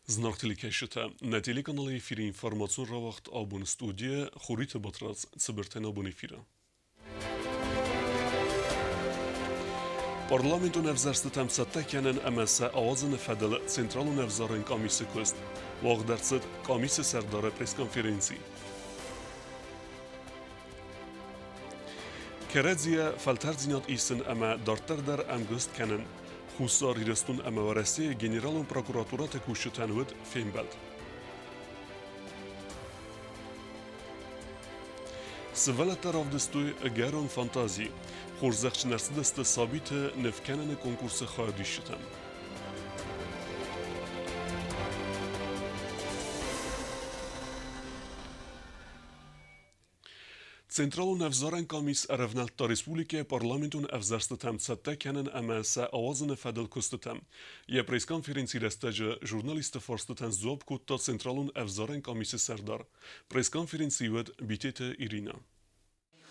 Знак телекешета на телеканале эфире информацион равахт абун студия хурита батрац цибертен абун эфира. Parlamento nevzarstı təmsətdəkənin əməsə avazını fədəli Sentralu Nevzarın Komisi köst, vağdərsid Komisi Sərdarı preskonferensi. Keredziye felterzinat isin əmə dartlar der əmgüst kənin, Xusar Hirestun əməvərəsi Generalun Prokuraturatı kuşu tənvid Fembeld. Sıvəlet tarafdüstü Geron Fantazi, Xorzaqçınarsız deste sabit nefkenini konkursu xadişitem. Centralu Nevzaren Komis Revnelta Respublike Parlamentun Evzerste Temsettekenen MSA avazını fedel kustetem. Je preskonferenci restece jurnaliste forsteten zob kutta Centralun Evzaren Komisi Serdar. Preskonferenci ved bitete Irina.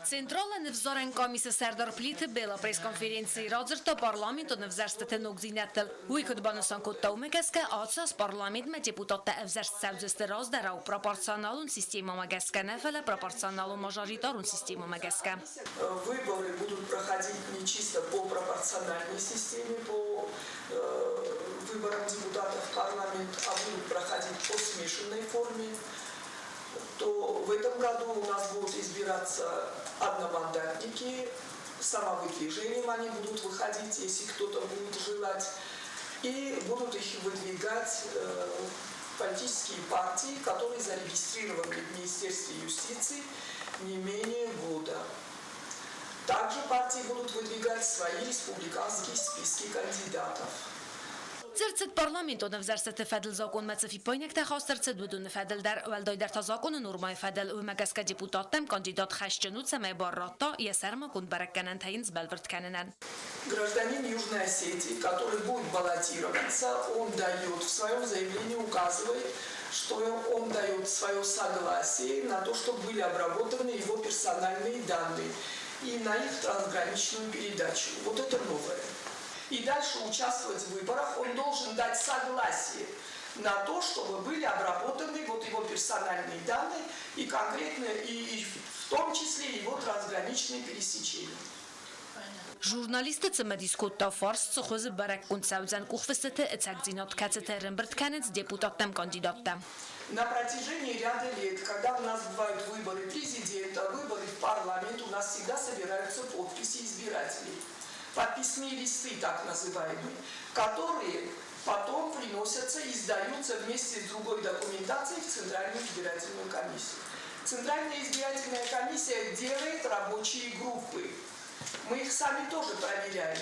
Централа невзорен комисия Сердар Плите била пресконференции Родзерта парламенту невзерстете ногзинетел. Уикот банусан котта умегеске ацас парламент ме депутата евзерст севзесте раздарау пропорционалун систему мегеске нефеле пропорционалун мажоритарун систему мегеске. Выборы будут проходить не чисто по пропорциональной системе, по выборам депутатов в парламент, а будут проходить по смешанной форме. То в этом году у нас будут избираться одномандатники, самовыдвижением они будут выходить, если кто-то будет желать, и будут их выдвигать политические партии, которые зарегистрированы в Министерстве юстиции не менее года. Также партии будут выдвигать свои республиканские списки кандидатов. Церцت парламентو невзرسته فدل زاکن مصفی پایینک تخواسترت بدون فدل در ولدای در تزاکن نورمای فدل و مگسک депутатам кандидат хашченут самай барратта и сарма кун баракканан таинс белверт каненан. Гражданин Южной Осетии, который будет баллотироваться, он дает в своем заявлении, указывает, что он дает свое согласие на то, чтобы были обработаны его персональные данные и на их трансграничную передачу. Вот это новое. И дальше участвовать в выборах, он должен дать согласие на то, чтобы были обработаны вот его персональные данные и конкретно, и в том числе его трансграничные пересечения. Журналисты цема дискутта фарс цохоз барак кун саузан кухфестете эцакзинот кацетерен бертканец депутатам кандидатам. На протяжении ряда лет, когда у нас бывают выборы президента, выборы в парламент, у нас всегда собираются подписи избирателей. Подписные листы, так называемые, которые потом приносятся и сдаются вместе с другой документацией в Центральную избирательную комиссию. Центральная избирательная комиссия делает рабочие группы. Мы их сами тоже проверяем.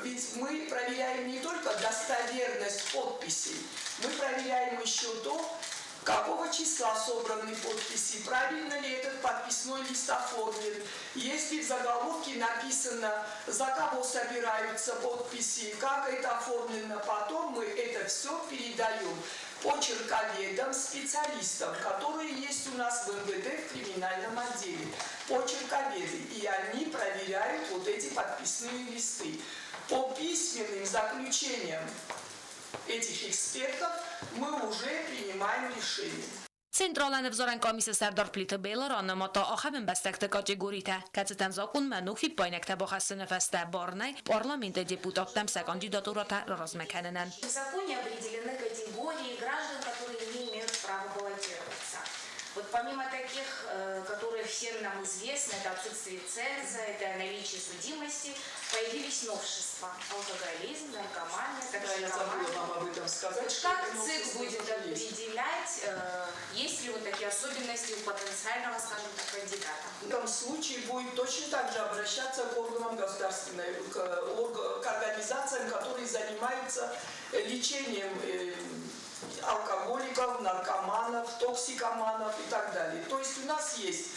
Ведь мы проверяем не только достоверность подписей, мы проверяем еще то, какого числа собраны подписи, правильно ли этот подписной лист оформлен, если в заголовке написано, за кого собираются подписи, как это оформлено, потом мы это все передаем почерковедам, специалистам, которые есть у нас в МВД в криминальном отделе, почерковеды, и они проверяют вот эти подписные листы. По письменным заключениям этих экспертов мы уже принимаем решение. Centrala nevzoren komise Serdar Plite Béla rannemata a hebben bestekte kategóriite. Keceten zakon menuk pajnek te bohasszene feste barnej, parlamenti депутатам се кандидатурата размеканенен. В законе определены категории граждан, которые не имеют права баллотироваться. Вот помимо таких, которые всем нам известны, это отсутствие ценза, это наличие судимости, появились новшества. Алкоголизм, наркомания, Я забыла вам об этом сказать. Как ЦИК будет определять, есть ли вот такие особенности у потенциального, скажем так, кандидата? В этом случае будет точно так же обращаться к органам государственной, к организациям, которые занимаются лечением алкоголиков, наркоманов, токсикоманов и так далее. То есть у нас есть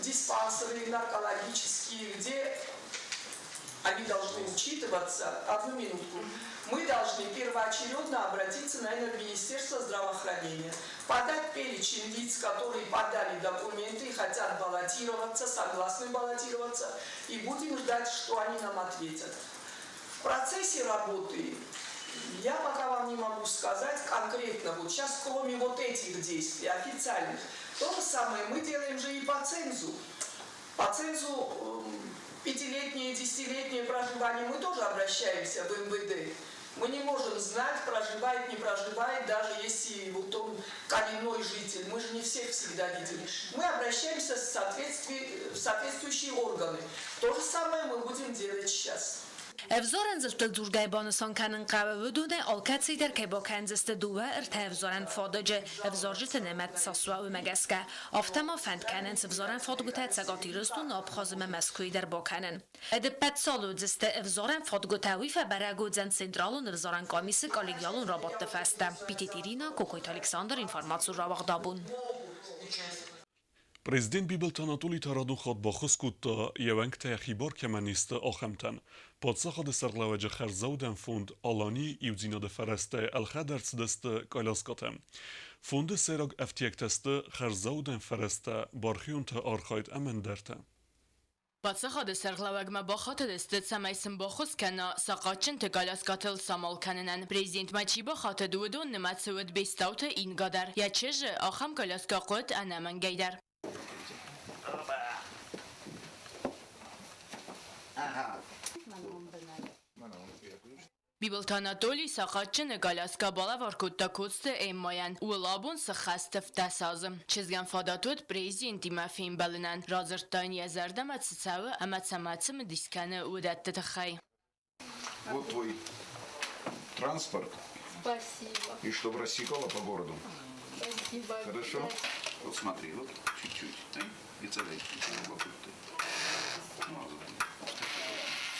диспансеры наркологические, где они должны учитываться. Одну минутку. Мы должны первоочередно обратиться, наверное, в Министерство здравоохранения, подать перечень лиц, которые подали документы и хотят баллотироваться, согласны баллотироваться, и будем ждать, что они нам ответят. В процессе работы Я пока вам не могу сказать конкретно, вот сейчас кроме вот этих действий официальных, то же самое мы делаем же и по цензу. По цензу 5-летнее, 10-летнее проживание мы тоже обращаемся в МВД. Мы не можем знать, проживает, не проживает, даже если вот он коренной житель. Мы же не всех всегда видим. Мы обращаемся в соответствующие органы. То же самое мы будем делать сейчас. افزارن زلتل دورگای بانسان کنن قوه ودونه آلکتی در که با کنزست دوه ارته افزارن فادجه افزارجت نمت ساسوا و مگسکه آفتما فند کنن افزارن فادگوته تسگاتی رستون آبخازم مسکوی در با کنن ادپت سالو دست افزارن فادگوته ویفه برگو زن سنترالون افزارن کامیس کالیگیالون رابط تفسته بیتی تیرینا کوکویت الکساندر اینفارماتسو را وقدابون Президент Бибелт Анатолий Тарадухот با خسکوت یونگ تأخیبار کمانیست آخمتن. پادسخاد سرلوجه خرزودن فوند آلانی ایوزیناد فرسته الخدرس دست کالاسکاتم. فوند سراغ افتیک تست خرزودن فرسته بارخیون تا آرخاید امن درته. Բացախադը սերղլավագմա բախատը դստեց սամայսն բախոս կանա սաղաչն տգալասկատել սամալ կանենան Prezident մաչի բախատը դուդուն նմացուդ բեստաուտը ինգադար Յաչեժը ախամ կալասկաղոտ անամն գայդար Բիբլտ Անատոլի սաղաչն գալասկա բալավարկուտտա կոստը էմմայան ու լաբուն սխաստվ դասազմ Չեզգան ֆադատուտ Prezidenti մաֆին բալնան Ռազրտան յազարդամա ծծավը ամացամացը մդիսկանը ուդատտը տխայ Вот твой транспорт. Спасибо. И чтобы рассекало по городу. Спасибо. Хорошо? Вот смотри, вот чуть-чуть. И целечки.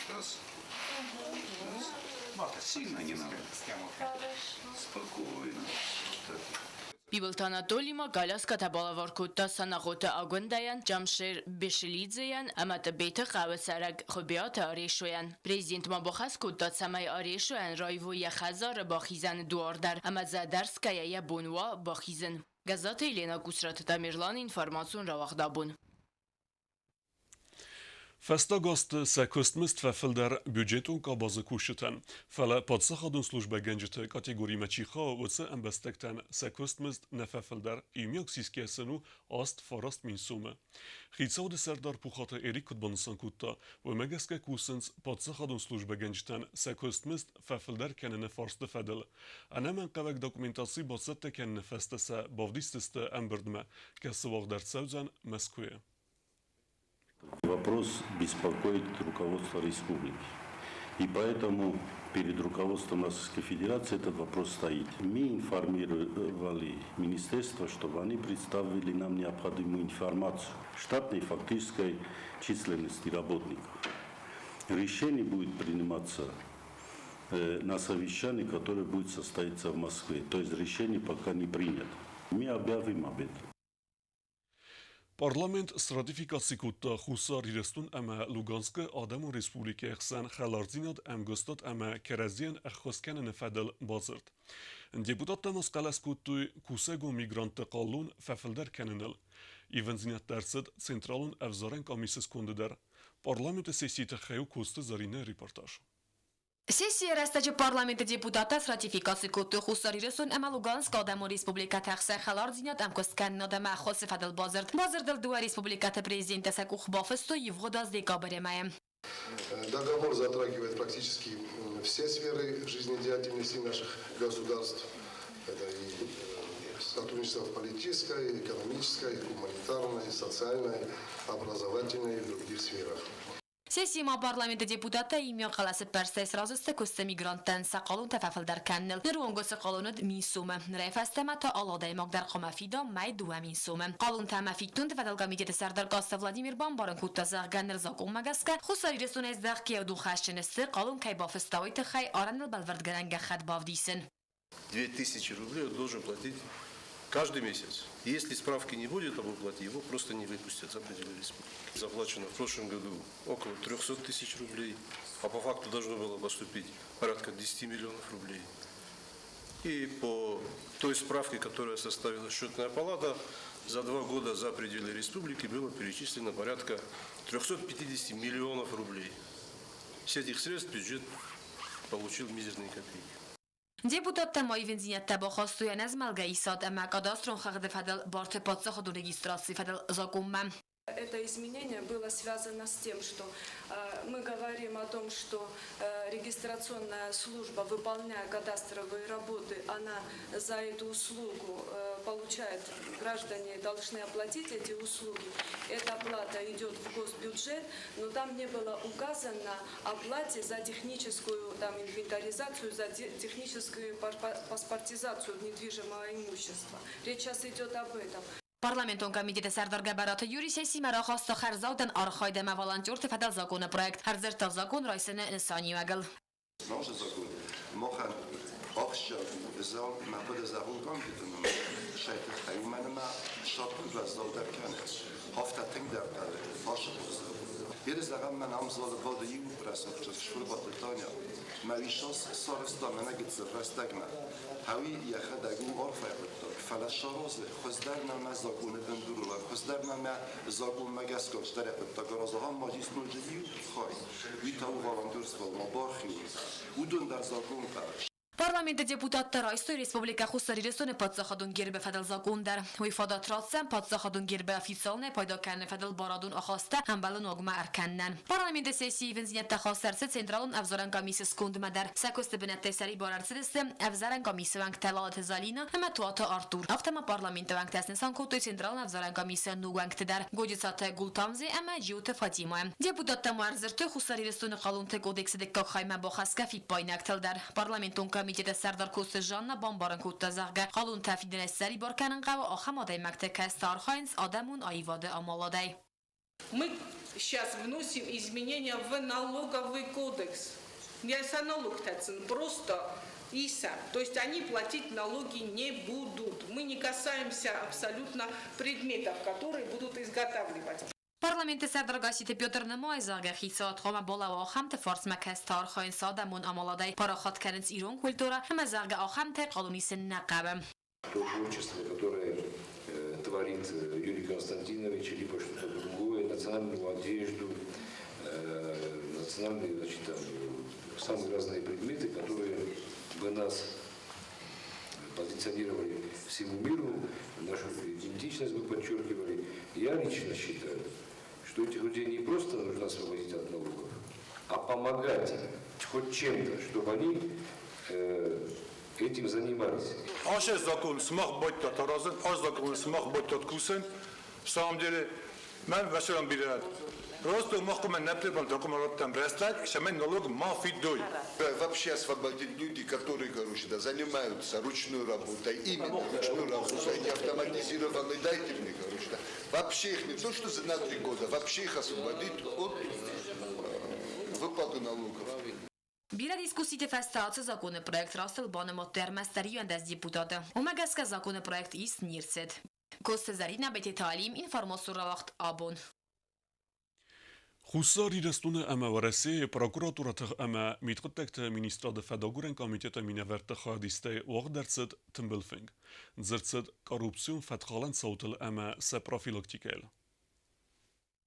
Раз. Раз. Сильно не надо. Спокойно. Так. Բիբլտ Անատոլիմա գալասկա տաբալավարկուտտա սանաղոտը ագոնդայան Ջամշեր Բեշելիձեյան ամատը բեթը խավասարագ խոբիատը արեշոյան Prezident մաբոխաս կուտտա ցամայ արեշոյան ռայվո յախազարը բախիզան դուորդար ամազադարսկայա յաբոնուա բախիզն Գազատը Елена Կուսրատը Тамерлան ինֆորմացիոն ռավաղդաբուն Festagast sekostmist verfilder budgeton ka bazı kuşutan. Fele padsaxadun slujbe gencite kategori meçixa vse embestekten sekostmist nefefilder imyak siskesenu ast farast minsume. Xitsaud serdar puxata erik kutbanısan kutta ve megeske kusens padsaxadun slujbe genciten sekostmist fefilder kenene farstı fedel. Anemen qavek dokumentasi basette kenene festese bavdisteste emberdme ke sıvaq dertsevzen meskuye. Вопрос беспокоит руководство республики. И поэтому перед руководством Российской Федерации этот вопрос стоит. Мы информировали министерство, чтобы они представили нам необходимую информацию штатной и фактической численности работников. Решение будет приниматься на совещании, которое будет состояться в Москве. То есть решение пока не принято. Мы объявим об этом. Parlament stratifikasi kutta xusar irestun ama Luganske Ademo Respublike exsan xalarzinad amgostat ama kerazien axosken fedel bazırt. Deputat temas qalas kuttu kusego migrant qallun fefilder kenenel. Ivenzinat dersid centralun evzaren komisis kunduder. Parlament sesiyete xeyu kustu zarine reportaj. Сессия растачи парламента депутата с ратификацией кутты хусариресун эма Луганск Адемо Республика тахсе халардзинят амкосткен надама хосы фадал базард. Базардал дуа республиката президента сакух бафесто евгода с декабремаем. Договор затрагивает практически все сферы жизнедеятельности наших государств. Это и сотрудничество в политической, экономической, гуманитарной, социальной, образовательной и в других сферах. Сессия парламента депутата имя қаласы персес разысты көсті мигранттан сақалун тәфәфілдер кәнніл. Нұрвонғы сақалуnud минсумы. Райфастамата аладай мағдар қамафида май дуа минсумы. Қалун тәмәфиттун тәфәділ комитеті сәрдар қасты Владимир Бамбарын куттазақ гәннір зақун мәгәскі. Хусар иресун әздәқ кеуду қашчынысты қалун кайбафыстауи тұхай араныл бәлвердгәрәнгі қәд бавдейсін. 2000 рублей он должен платить каждый месяц. Если справки не будет об уплате, его просто не выпустят за пределы республики. Заплачено в прошлом году около 300 тысяч рублей, а по факту должно было поступить порядка 10 миллионов рублей. И по той справке, которую составила счетная палата, за 2 года за пределы республики было перечислено порядка 350 миллионов рублей. С этих средств бюджет получил мизерные копейки. Депутат Тамой Вензинетта бахостуян از ملگه ایساد اما کاداسترون خغد فدل بارت پادزا خود رجیستراسی فدل زاگومم. Это изменение было связано с тем, что мы говорим о том, что регистрационная служба, выполняя кадастровые работы, она за эту услугу получает, граждане должны оплатить эти услуги. Эта оплата идет в госбюджет, но там не было указано оплате за техническую инвентаризацию, за техническую паспортизацию недвижимого имущества. Речь сейчас идет об этом. Parlamenton komiteti Serdar Gabarat Yuri sesi marakhast kharzaudan arkhayda mavalantyurt fedel zakon projekt harzerta zakon raisini insani magel. Może zakon mocha oxsha zal ma bada zakon komitetin shayt ayman ma shat kuzal dar kanet hafta tengdar bash Jeden zagam man amzal bada yu prasa przez szulba pytania ma wiszos sorsta menagit zrastagna hawi yakhadagu orfa فلا شروز خزدرنا ما زاگون بندرولا خزدرنا ما زاگون مگسکوش در ابتکارات هم ماجیس نوجدی خواهی ویتاو والانتورس ول مبارخی ودون در زاگون کارش Parlamenti deputatlar Rossiya Respublika Xususiy podzaxadun gerbe fedel zakundar. U ifodat ratsam podzaxadun gerbe ofitsialne paydo karne fedel baradun axosta hambalun ogma arkannan. Parlamenti sessiyi venziyatda xosarsi Centralun Avzoran Komissiyas kundmadar. Sakosti binette sari bararsidisi Avzoran Komissiyas vank talalat zalina ama tuata Artur. Aftama parlamenti vank tasni sankotu Centralun Avzoran Komissiyas nuganktider. Godisate Gultamzi ama Jiute Fatima. Deputatlar muarzirti Xususiy qalunte kodeksida kakxayma boxaska fippaynaktilder. Parlamentun komiteti Serdar Kostyjanna bombarın kuttazarga qalun tafidine sari barkanın qavi axamaday maktek Starhines Адамун Айвады Амаладай. Мы сейчас вносим изменения в налоговый кодекс. Не за налог, просто ИСА. То есть они платить налоги не будут. Мы не касаемся абсолютно предметов, которые будут изготавливать. Parlamenti Serdar Gasiti Pyotr Nemojzarga xisat xoma bola و آخم تفارس مکس Starhines Адамун Амаладай парахат керенц Ирон культура хамазарга آخم те قانونی سن نقبم. То творчество, которое творит Юрий Константинович, либо что-то другое, национальную одежду, национальные, значит, там, самые разные предметы, которые бы нас позиционировали всему миру, нашу идентичность бы подчеркивали. Я лично считаю, что этих людей не просто нужно освободить от налогов, а помогать им хоть чем-то, чтобы они этим занимались. Аше закон смах быть татаразен, аш закон смах быть таткусен. В самом деле, мен вешерам бират. Просто махкумен не прибрал документ там рестлать, что мен налог мафи дой. Вообще освободить люди, которые, короче, да, занимаются ручной работой, именно ручной работой, не автоматизированной, дайте мне, короче, да. Вообще их не то, что на 3 года, вообще их освободить от выплаты налогов. Біля дискусії фестації законопроект Растел Банемо терместері از депутати. Умагеска законопроект іс нірцет. Кост зарина беті تعلیم інформاسور وقت آبون. Xussari destune ama warasi prokuratura ama mitqtek ministra de fedaguren komiteta minavert khadiste wagderset timbelfing. Zertset korrupsiyon fetxalan sautel ama se profilaktikel.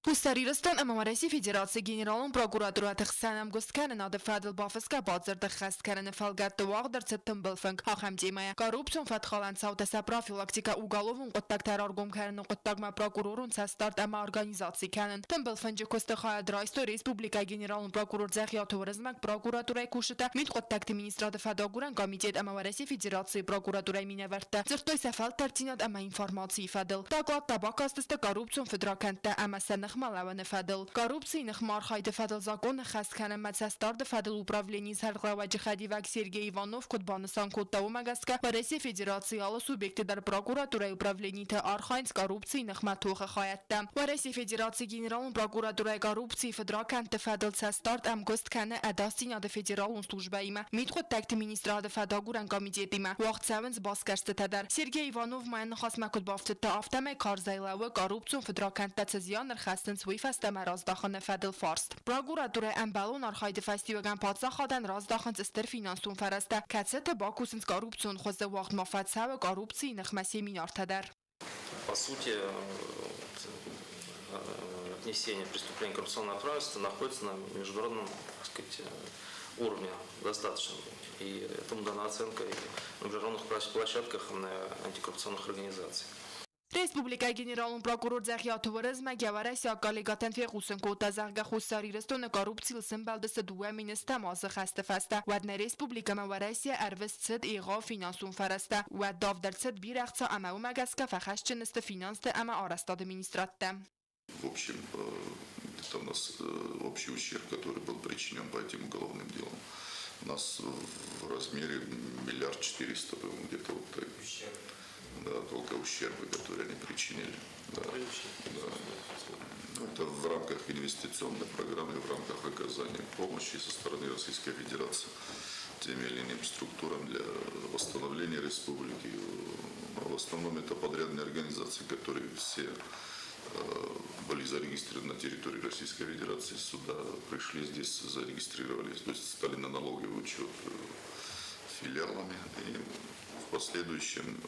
Xususiy Amerika Federatsiya General prokuraturati Xsanam Gustkanin adı Fadil Bafiska bazırda xastkarini falgatda wagderset timbelfing. Axam demaya korrupsiyon fetxalan sauta se profilaktika ugalovun qottak terror gumkarinin qottakma prokurorun se start ama organizatsiya kanin. Timbelfingi Kostaxaya Draysto Respublika General prokuror Zaxiya Turizmak prokuraturaya kushita mit qottakti ministrati fedaguren komitet ama Россия Federatsiya prokuraturaya minavertda. Zirtoy sefal tertinat ama informatsiya Fadil. Taglad tabakastista korrupsiyon fedrakantda ama sen Хмалаване Фадил. Коррупцийных мархайде Фадил закон хастканен мацастарде Фадил управление саргаваджи Хадивак Сергей Иванов Кутбанысан Коттау Магаска Россия Федерациялы субъекты дар прокуратура управлениете Архайнс коррупцийных матуха хаятта. Россия Федерация Генералун прокуратура коррупции федраканте Фадил састарт амгост кане адастина де федералун служба има. Митхот такти министра де Фадагуран комитет има. Вақт савенс баскарсте тадар. Сергей Иванов майн хасма кутбафте та автаме карзайлавы коррупцион федраканте цезиян Хастен Суифастам раздахан Фадил Фарст. Прокуратура амбалон архайд фестиваган падсахаден раздахан цестер финансун фарасте. Кацет бакусенс коррупцион хозде вақт мафатсавы коррупцийных семинар тадар. По сути, отнесение преступления коррупционного правительства находится на международном, так сказать, уровня достаточно. И этому дана оценка и на международных площадках антикоррупционных организаций. Ռեսպուբլիկայի գեներալուն պրոկուրոր Ձախյաթովրыз մագավարը սյակալիգատեն ֆեղուսն կոտազաղգա խուսարիրստոնը կորուպցիլ սմբալդսը դուը մինստա մազը խաստը ֆաստա վադնե ռեսպուբլիկա մավարասիա արվս ցդ իղա ֆինանսուն ֆարաստա ու դավ դրցդ բիր աղցա ամաու մագասկա ֆախաշչնստը ֆինանստը ամա արաստա администратта. В общем, это у нас общий ущерб, который был причинен по этим уголовным делам. У нас в размере 1 400 000 был где-то вот так. Да, только ущербы, которые они причинили. Да. Да. Это в рамках инвестиционной программы, в рамках оказания помощи со стороны Российской Федерации тем или иным структурам для восстановления республики. В основном это подрядные организации, которые все были зарегистрированы на территории Российской Федерации, сюда пришли, здесь зарегистрировались, то есть стали на налоговый учет филиалами и в последующем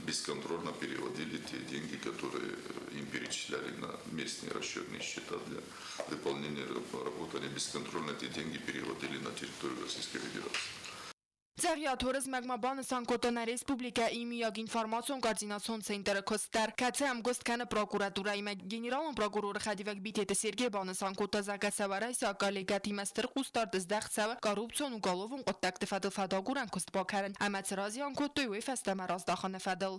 бесконтрольно переводили те деньги, которые им перечисляли на местные расчетные счета для выполнения работы. Они бесконтрольно эти деньги переводили на территорию Российской Федерации. Ձախյաթորыз մագմաբանը սանկոտոնա ռեսպուբլիկա իմիագ ինվարմացիոն կարձինացոն ցենտրը կոստար կացե ամգոստքանը պրոկուրատուրայի մեկ գեներալն պրոկուրորը խադիվակ բիտետը Սերգեյ բանը սանկոտա զակասավարայսը ակալեգատի մաստր կուստարտыз դախցավը կոռուպցիոն ու գոլովուն կոտակտը фадыл фадогуран костбокарен амацразиан коттой уефастама раздахане фадыл.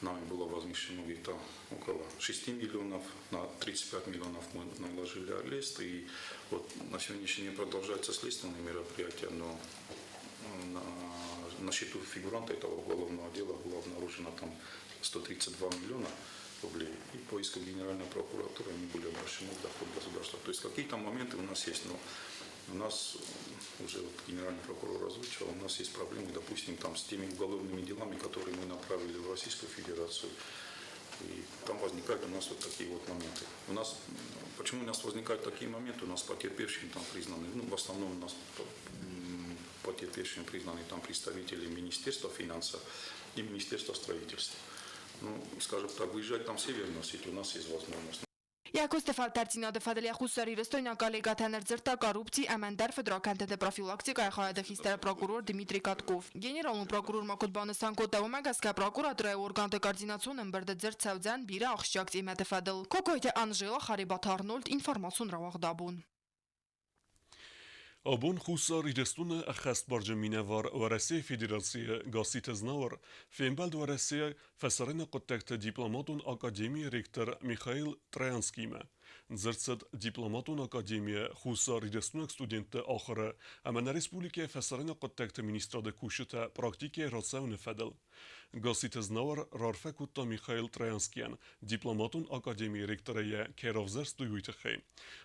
Нами было возмещено где-то около 6 миллионов, на 35 миллионов мы наложили арест, и вот на сегодняшний день продолжаются следственные мероприятия, но на счету фигуранта этого уголовного дела было обнаружено там 132 миллиона рублей, и по иску Генеральной прокуратуры они были обращены в доход государства. То есть какие-то моменты у нас есть, но у нас уже вот генеральный прокурор озвучил, у нас есть проблемы, допустим, там с теми уголовными делами, которые мы направили в Российскую Федерацию. И там возникают у нас вот такие вот моменты. Почему у нас возникают такие моменты? У нас потерпевшими там признаны, в основном у нас потерпевшими признаны там представители Министерства финансов и Министерства строительства. Скажем так, выезжать там все носить у нас есть возможность. Якус тефалтарцինա դեֆադելիա խուսարի ռստոնյա կալեգաթաներ ձրտա կոռուպցի ամանդար ֆեդրոքանտե պրոֆիլակտիկա խայադախիստեր պրոկուրոր Դմիտրի Կատկով գեներալն պրոկուրոր մակոդբանը սանկոտավը մագասկա պրոկուրատուրայի օրգանտե կոորդինացիոն ըմբրդը ձրտ սավձան բիրա ախշյակց իմետեֆադել կոկոյտե Անժելա Խարիբաթ Արնոլդ ինֆորմացիոն ռավաղդաբուն Abun xusar idestune achast barjamine var Rusya Federasyası gasite znavr fembald Rusya fesarına qottakta diplomatun akademiya rektor Mikhail Troyanskiyme Zırtsad diplomatun akademiya xusar idestune studente axırı amana respublika fesarına qottakta ministrada kuşita praktike ratsavne fedel Gasite znavr rarfe kutta Mikhail Troyanskiyan diplomatun akademiya rektoraya kerovzerstu yuytxey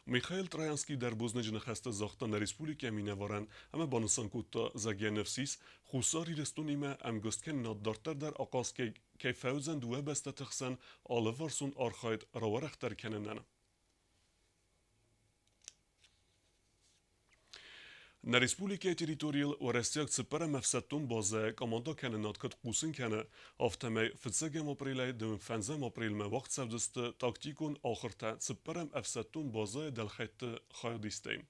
Mikhail Troyanski der buznejne xasta zaxtan respublika minavaran ama banısan kutta zagenefsis xusari restunime am gostken naddartar der aqaske kefauzen duwe beste txsan alivarsun arxayt rawarekhtar kenenen Na Respublika Territorial و رستیاک سپر مفسدتون بازه کاماندا کنه نادکت قوسن کنه آفتمه فتسگم اپریل دوم فنزم اپریل ما وقت سفدست تاکتیکون آخرتا سپرم افسدتون بازه دلخیت خایدیستیم.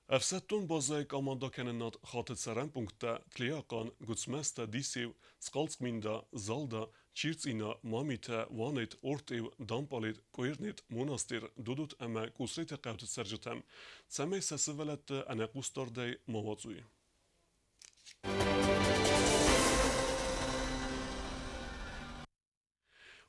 افسدتون بازه کاماندا کنه ناد خاطر سرم پونکتا تلیاقان گوتسمستا دیسیو سقالسکمیندا زالدا چیرتینا مامیتا وانیت اورتیو دامپالیت کویرنیت مناستیر دودوت اما کوسریت قوت سرجتم سمه سسولت انا قوستاردی موازوی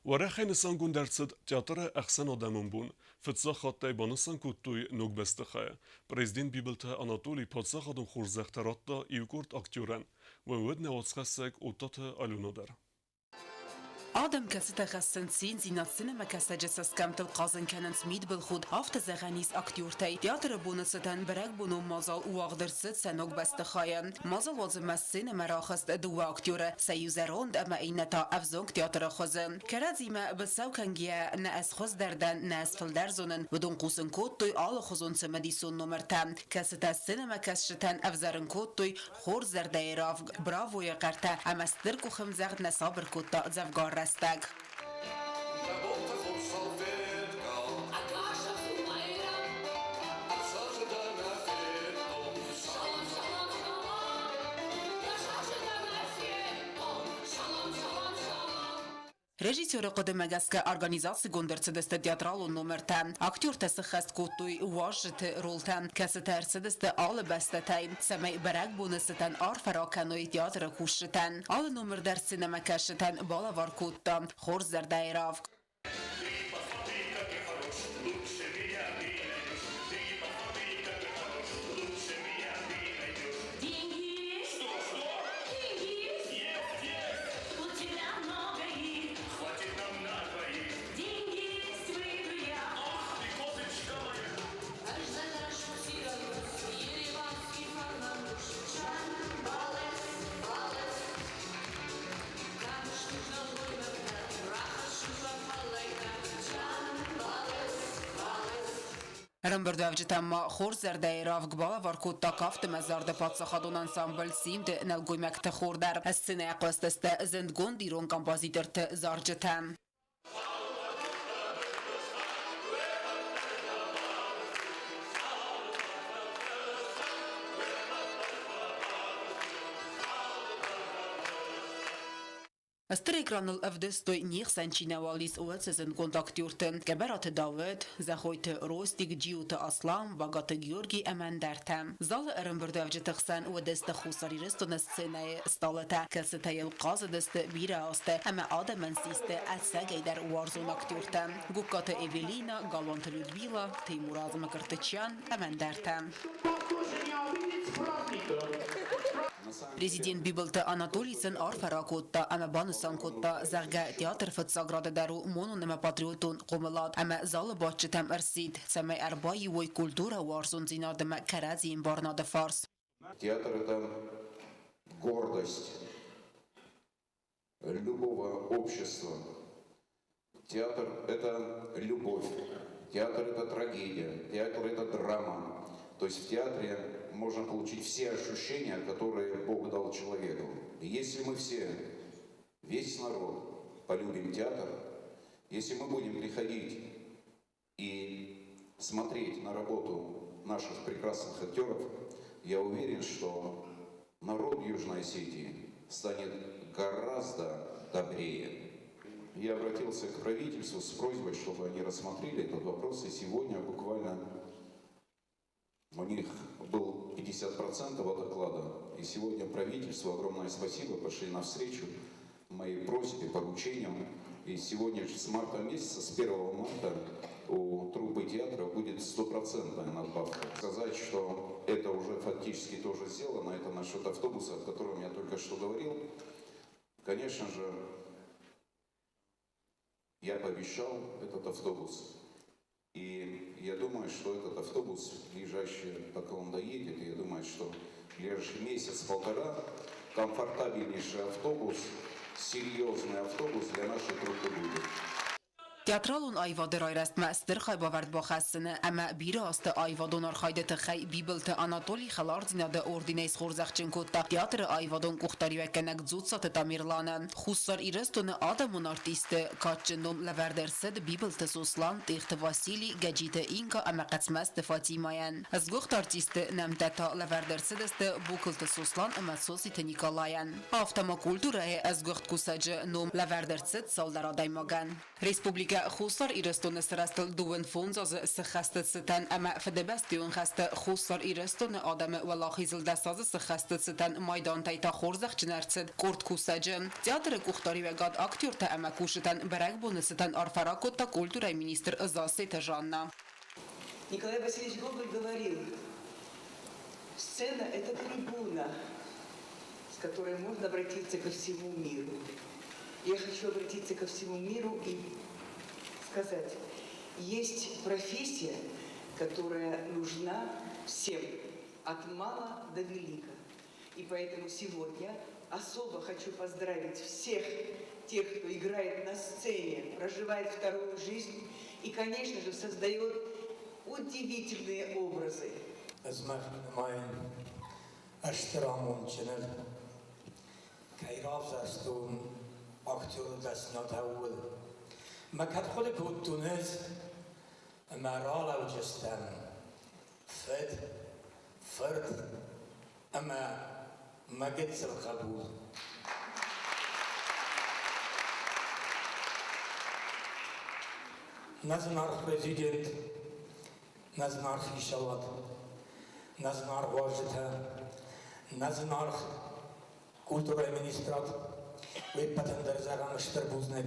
ورخین سانگون درصد تئاتر احسن آدمون بون فتسا خاطی بانسان کتوی نوک بستخه پرزیدنت بیبلتا آناتولی پادسا خادم خورزخترات دا ایوکورت اکتیورن و ود نواتسخسک اوتات آلونادر آدم کسی تخصص سین زینات سینما کسجس اسکمت القازن کنن سمید بالخود هفت زغنیس اکتیورتی تئاتر بونستن برگ بونو مازال او اقدرست سنوک بستخاین مازال وزم سینما راخست دو اکتیور سیوزروند اما اینتا افزونگ تئاتر خوزن کرازیما بساو کنگیا نه از خوز دردن نه از فلدر زونن بدون قوسن کود توی آل خوزون سمدیسون نمر تام کسی تا سینما کسشتن افزارن کود توی خور زرده راف براوی قرطه اما استرکو خمزغد نصابر کود تا زفگار Stag. Rejissörü qodemagaska organizatsiya gondartsidasta teatralun numertan. Aktyor tasi xast kutuy washit roltan. Kası tersidasta alı bastatay. Samay barak bunisitan arfarakanoy teatra kushitan. Alı numer dar sinema kashitan bala var kutta. Xor zardayrov. Ramberdavjitamma Xor zardayrov gbala var kutta kafte mezarda patsakadun ansambl simd nalgoymak te xordar. As-sene qostasta zendgon diron kompozitor te zarjitam. Strekranul avdestoy nich sanchina walis oatsezin kontaktjurten. Geberat David, zahoyte Rostig Giuta Aslam, Vagata Georgi Amandartam. Zal Ramberdavji tixsan odesta khusaririston scena stalata. Kasitayel qazadesta bira aste, ama adaman siste atsagaydar warzon aktjurtam. Gukata Evelina, Galanta Lyudmila, Teymuraz Makartachan, Amandartam. Президент Бибалта Анатолийсен арфаракотта, ама банусанкотта, зарга театр фатсаграда дару мононема патриотун қомылад, ама залы бачытам арсид, самай арбаи вой культура варзун зинадама каразиин барнада фарс. Театр – это гордость любого общества. Театр – это любовь. Театр – это трагедия. Театр – это драма. То есть в театре можно получить все ощущения, которые Бог дал человеку. И если мы все, весь народ, полюбим театр, если мы будем приходить и смотреть на работу наших прекрасных актеров, я уверен, что народ Южной Осетии станет гораздо добрее. Я обратился к правительству с просьбой, чтобы они рассмотрели этот вопрос, и сегодня буквально у них был 50% доклада, и сегодня правительству огромное спасибо, пошли навстречу моей просьбе, поручениям, и сегодня с марта месяца, с 1 марта у труппы театра будет 100% надбавка. Сказать, что это уже фактически тоже сделано, это насчет автобуса, о котором я только что говорил, конечно же, я пообещал этот автобус. И я думаю, что этот автобус, ближайший, пока он доедет, я думаю, что ближайший месяц-полтора, комфортабельнейший автобус, серьезный автобус для нашей труппы будет. Teatralun ayvadır ayrastma stir xaybavard baxasını, ama biri astı ayvadon arxayda tıxay Bibelta Anatoli xalardinada ordinays xorzaqçın kotta. Teatrı ayvadon kuxtari vekanak zutsatı tamirlanan. Xussar irestonu adamun artisti, kaççınum leverdersid Bibelta Suslan, tixti Vasili, gacita Inka, ama qatsmazdı Fatimayan. Az guxt artisti nemtata leverdersidesti bukıltı Suslan, ama sositi Nikolayan. Haftama kulturaya az guxt kusacı num leverdersid saldara daymagan. Respublika Xusar irestonu sırastil duvun fonzaz sıxastıtsıtan, ama fedebestiyon xastı Xusar irestonu adamı ve lahizildasazı sıxastıtsıtan maydan tayta xorzaqçınartsid kort kusacı. Teatrı kuxtari ve gad aktyorta ama kuşitan berek bonusıtan arfarakotta kulturay ministr Zaseta Жанна. Николай Васильевич Гоголь говорил, сцена – это трибуна, с которой можно обратиться ко всему миру. Я хочу обратиться ко всему миру и сказать, есть профессия, которая нужна всем, от мала до велика. И поэтому сегодня особо хочу поздравить всех тех, кто играет на сцене, проживает вторую жизнь и, конечно же, создает удивительные образы. aktörü desnat evvel. Mekat خود كنتونز مرال و جستم فرد أما ما قدس القبول. Nazmar prezident, nazmar hişavat, nazmar vajita, nazmar kultura ministrat, ve patender zagan şterbuznek,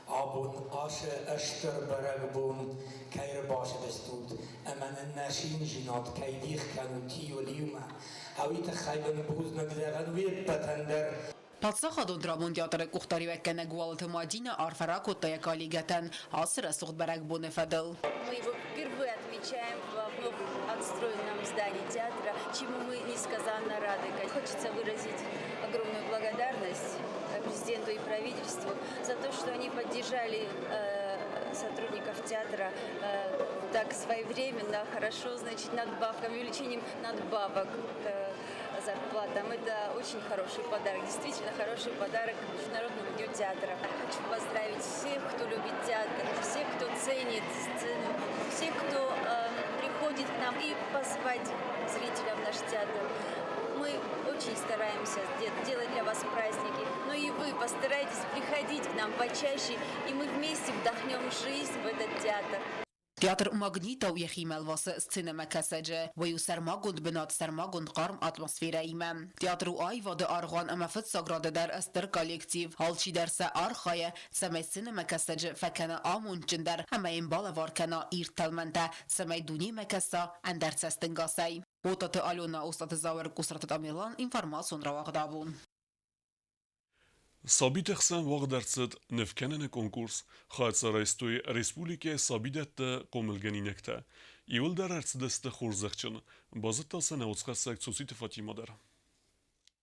abun aşe eşter beragbun, kayr başı bestut, emanen naşin jinat, kaydih kanuti oliyuma, havita khayben buznek zagan ve patender. Պատսախադոն դրամոն դյատրը կուղտարի վեկենը գուալըթը մաջինը արվարակ օտայա կալիգատան հասыра սուղտ բարակ բոնը фадыл. Мы его впервые отмечаем в новом отстроенном здании театра, чему мы несказанно рады. Хочется выразить огромную благодарность президенту и правительству за то, что они поддержали сотрудников театра так своевременно, хорошо, значит, надбавками, увеличением надбавок зарплатам. Это очень хороший подарок, действительно хороший подарок Международному дню театра. Хочу поздравить всех, кто любит театр, всех, кто ценит сцену, всех, кто приходит к нам, и позвать зрителя в наш театр. Мы очень стараемся делать для вас праздники, но и вы постарайтесь приходить к нам почаще, и мы вместе вдохнем жизнь в этот театр. Театр магнитов ехимел васы сцена макасаджа, вою сармагунд бинат сармагунд карм атмосфера имам. Театру айвады арган ама фытсаграды дар астыр коллектив, halçi derse arxaya, samay sцена макасаджа факана амун чындар, ама имбала варкана ирталмента, samay дуни макаса андарца стынгасай. Отаты Алена Остаты Зауэр Кусратат Амилан информацион равагдабун. Sabit Xsen wagdertsed nefkenene konkurs xatsaraystoy Respublike Sabidette komilgeninekte. İvil derertsdeste xorzakçın bazıtta sanavutska sektsosite Fatimader.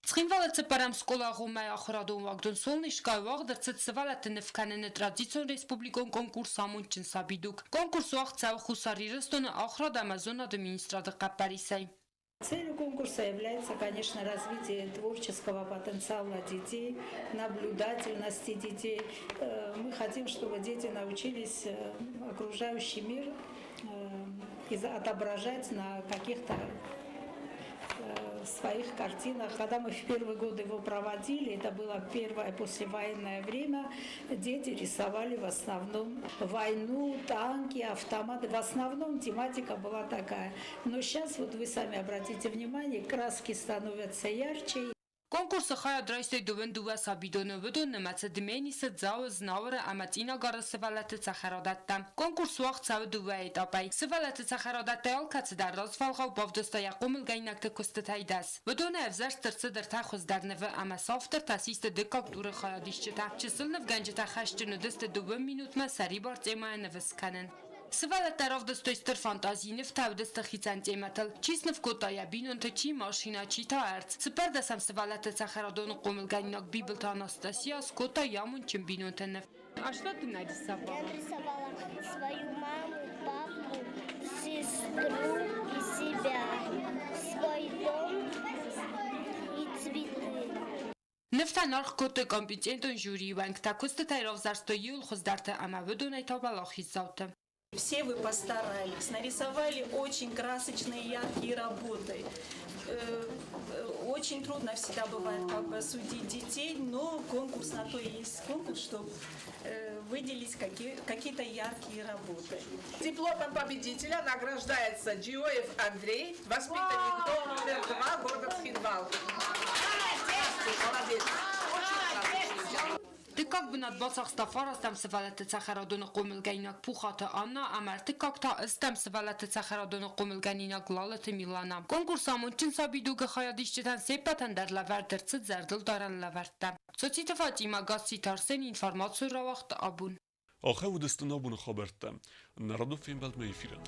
Цхинвалаце парам скола гумая ахрадон вагдон солнышка вагдерцет севалате нефканене традицион республикон конкурс амунчин сабидук. Конкурс вахцав хусарирестон ахрад Амазон администрада Капарисай. Целью конкурса является, конечно, развитие творческого потенциала детей, наблюдательности детей. Мы хотим, чтобы дети научились окружающий мир отображать на каких-то своих картинах. Когда мы в первый год его проводили, это было первое послевоенное время, дети рисовали в основном войну, танки, автоматы. В основном тематика была такая. Но сейчас, вот вы сами обратите внимание, краски становятся ярче. Конкурсы хая драйстой довен дува сабидоны выдон немаце дменисы дзау знавры аматина гары сывалаты цахарадатта. Конкурс уақ цавы дува этапай. Сывалаты цахарадатта алкацы дар развалғау бавдыста яқом илгайнакты күсті тайдас. Выдоны әвзар стырцы дыр тахуздарнывы ама софтыр тасисты дыкак дуры хая дишчыта. Чысылныв ганчыта хашчыны дысты дувы минутма сари бартемайны висканын. Сывалат тарав дыстойстыр фантазийны в тавдысты хицантематыл. Чисны в котая бинунты чи машина чи таэрц. Сыпардасам сывалаты цахарадоны комылганинак бибылта Анастасия с кота ямун чем бинунтыныв. А что ты нарисовала? Я нарисовала свою маму, папу, сестру и себя, свой дом и цветы. Нефтан арх коты компетентон жюри ванг такусты тайров зарстоюл хоздарты ама выдунай табалах иззауты. Все вы постарались, нарисовали очень красочные, яркие работы. Очень трудно всегда бывает судить детей, но конкурс на то и есть конкурс, чтобы выделить какие-то яркие работы. Дипломом победителя награждается Джиоев Андрей, воспитанник дома номер 2 города Цхинвал. Молодец! Ты как бы над бацах стафарас там сывалаты цахарадоны комилганинак пухаты Анна, амар ты как-то истам сывалаты цахарадоны комилганинак лалаты Милана. Конкурс амунчин сабидуга хаядишчитан сепатан дар лавардырцыт зардыл даран лавардта. Соците Фатима Гасси Тарсен информацию равахт абун. Ахэ удыстын абуны хабертта. Народов фембелт мейфирен.